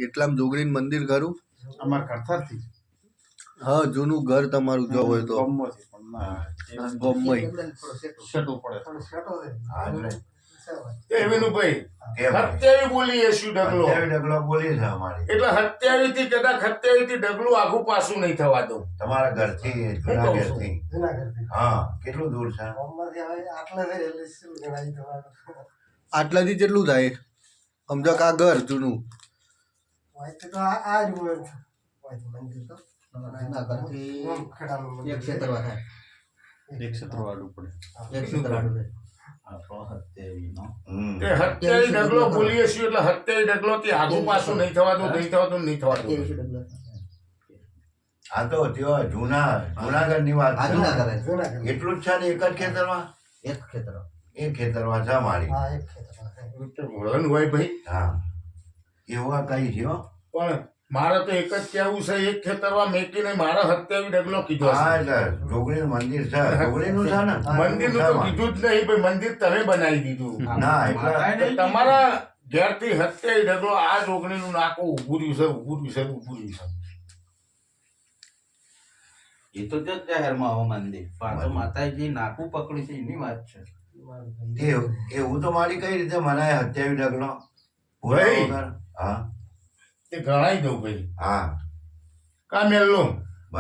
એટલામાં જોગણીનું મંદિર ખરું? અમાર કરતાથી હા, જૂનું ઘર તમારું જો હોય તો ગમમાંથી પણ ના ગોમમાં શેટો પડે ભાઈ હત્યાવી બોલી એસુ ડગલો બોલી છે અમારી એટલે 27 થી કદાચ 27 થી ડગલું આગુ પાછું નહીં થવા દઉં તમારા ઘરથી જૂના ઘરથી હા કેટલું દૂર છે આટલાથી કેટલું થાય સમજો કે આ ઘર જૂનું એક ક્ષેત્ર વાળું પડે હત્યાવી ડગલો બોલીએ છીએ એટલે 27 ડગલો થી આગુ પાછું નહીં થવા દઉં નહીં થવા દઉં આ તો તેઓ જૂનાગઢ ની વાત એટલું જ છે ને એક જ ખેતરમાં એક ખેતરમાં છે મારી વળન હોય ભાઈ હા એવા કઈ છે પણ મારે તો એક જ કેવું છે એક ખેતરમાં મેકીને મારા 27 ડગલો કીધો હા એટલે જોગણીનું મંદિર છે જોગણીનું છે ને મંદિર નું તો કીધું જ નહીં ભાઈ મંદિર તમે બનાવી દીધું ના એટલે તમારા ઘેર થી 27 ડગલો આ જોગણીનું નાકું ઉભું રહ્યું છે એ તો જ જાહેરમાં આવો મંદિર પાછો માતાજી નાકું પકડ્યું છે એની વાત છે એવું તો મારી કઈ રીતે મનાય 27 ડગલો ભાઈ હા તે ગણાઈ દઉં ભાઈ હા કા મેલ્લો